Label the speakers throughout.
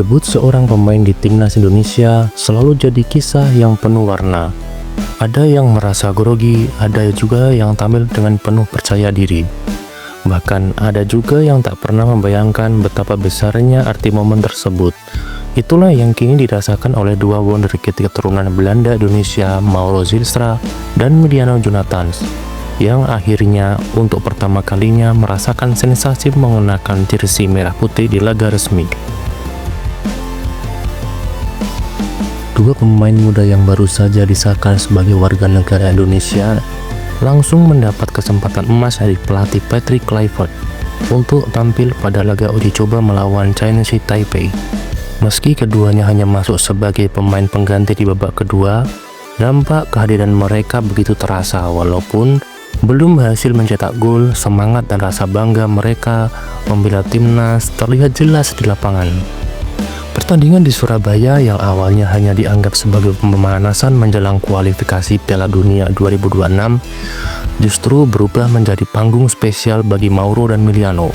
Speaker 1: Debut seorang pemain di timnas Indonesia selalu jadi kisah yang penuh warna. Ada yang merasa grogi, ada juga yang tampil dengan penuh percaya diri. Bahkan ada juga yang tak pernah membayangkan betapa besarnya arti momen tersebut. Itulah yang kini dirasakan oleh dua wonderkid keturunan Belanda Indonesia, Mauro Zylstra dan Emiliano Jonathans, yang akhirnya untuk pertama kalinya merasakan sensasi mengenakan jersey merah putih di laga resmi. Dua pemain muda yang baru saja disahkan sebagai warga negara Indonesia langsung mendapat kesempatan emas dari pelatih Patrick Kluivert untuk tampil pada laga uji coba melawan Chinese Taipei. Meski keduanya hanya masuk sebagai pemain pengganti di babak kedua, dampak kehadiran mereka begitu terasa. Walaupun belum berhasil mencetak gol, semangat dan rasa bangga mereka membela timnas terlihat jelas di lapangan. Pertandingan di Surabaya yang awalnya hanya dianggap sebagai pemanasan menjelang kualifikasi Piala Dunia 2026 justru berubah menjadi panggung spesial bagi Mauro dan Emiliano.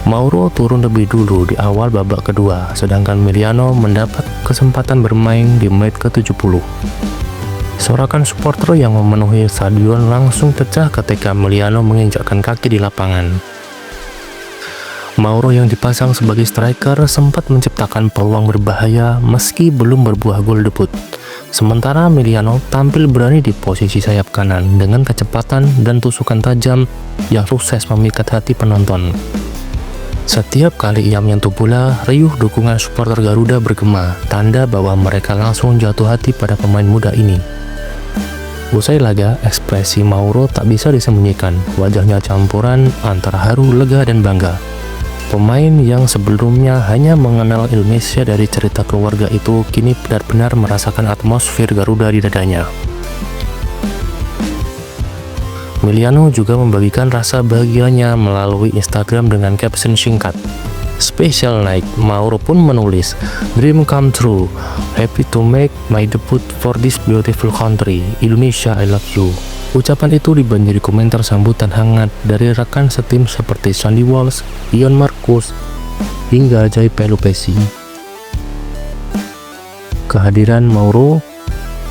Speaker 1: Mauro turun lebih dulu di awal babak kedua, sedangkan Emiliano mendapat kesempatan bermain di menit ke-70. Sorakan supporter yang memenuhi stadion langsung pecah ketika Emiliano menginjakkan kaki di lapangan. Mauro yang dipasang sebagai striker sempat menciptakan peluang berbahaya meski belum berbuah gol debut. Sementara Emiliano tampil berani di posisi sayap kanan dengan kecepatan dan tusukan tajam yang sukses memikat hati penonton. Setiap kali ia menyentuh bola, riuh dukungan supporter Garuda bergema, tanda bahwa mereka langsung jatuh hati pada pemain muda ini. Usai laga, ekspresi Mauro tak bisa disembunyikan, wajahnya campuran antara haru, lega, dan bangga. Pemain yang sebelumnya hanya mengenal Indonesia dari cerita keluarga itu kini benar-benar merasakan atmosfer Garuda di dadanya. Emiliano juga membagikan rasa bahagianya melalui Instagram dengan caption singkat, "Special night." Mauro pun menulis, "Dream come true. Happy to make my debut for this beautiful country. Indonesia, I love you." Ucapan itu dibanjiri komentar sambutan hangat dari rekan setim seperti Sandy Walsh, Ion Marcus, hingga Jai Pelupesi. Kehadiran Mauro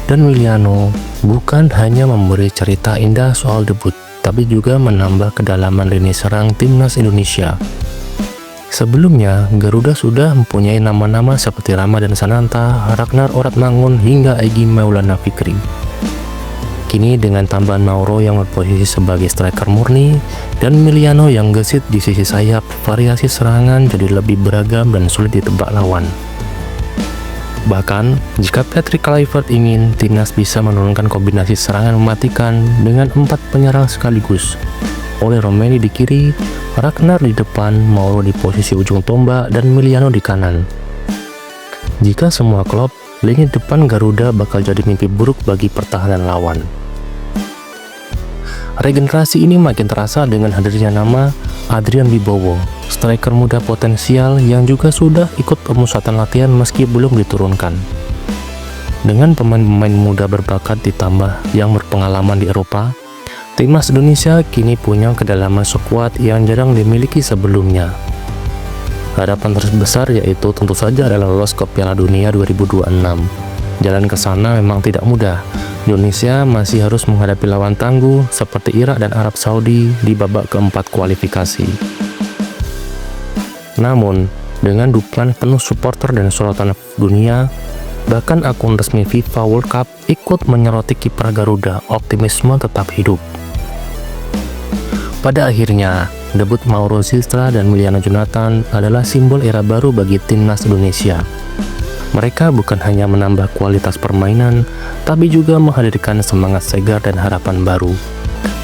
Speaker 1: dan Emiliano bukan hanya memberi cerita indah soal debut, tapi juga menambah kedalaman lini serang timnas Indonesia. Sebelumnya, Garuda sudah mempunyai nama-nama seperti Ramadan Sananta, Ragnar Oratmangun, hingga Egy Maulana Fikri. Kini dengan tambahan Mauro yang berposisi sebagai striker murni dan Emiliano yang gesit di sisi sayap, variasi serangan jadi lebih beragam dan sulit ditebak lawan. Bahkan, jika Patrick Kluivert ingin, timnas bisa menurunkan kombinasi serangan mematikan dengan 4 penyerang sekaligus. Oleh Romeni di kiri, Ragnar di depan, Mauro di posisi ujung tombak, dan Emiliano di kanan. Jika semua klop, lini depan Garuda bakal jadi mimpi buruk bagi pertahanan lawan. Regenerasi ini makin terasa dengan hadirnya nama Adrian Wibowo, striker muda potensial yang juga sudah ikut pemusatan latihan meski belum diturunkan. Dengan pemain-pemain muda berbakat ditambah yang berpengalaman di Eropa, timnas Indonesia kini punya kedalaman skuad yang jarang dimiliki sebelumnya. Harapan terbesar yaitu tentu saja adalah lolos ke Piala Dunia 2026. Jalan ke sana memang tidak mudah. Indonesia masih harus menghadapi lawan tangguh seperti Irak dan Arab Saudi di babak keempat kualifikasi. Namun, dengan dukungan penuh supporter dan sorotan dunia, bahkan akun resmi FIFA World Cup ikut menyoroti kiper Garuda, optimisme tetap hidup. Pada akhirnya, debut Mauro Zylstra dan Emiliano Jonathans adalah simbol era baru bagi timnas Indonesia. Mereka bukan hanya menambah kualitas permainan, tapi juga menghadirkan semangat segar dan harapan baru.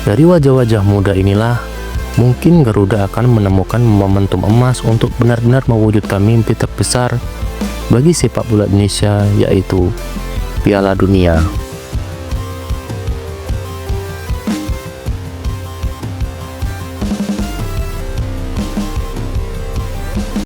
Speaker 1: Dari wajah-wajah muda inilah, mungkin Garuda akan menemukan momentum emas untuk benar-benar mewujudkan mimpi terbesar bagi sepak bola Indonesia, yaitu Piala Dunia.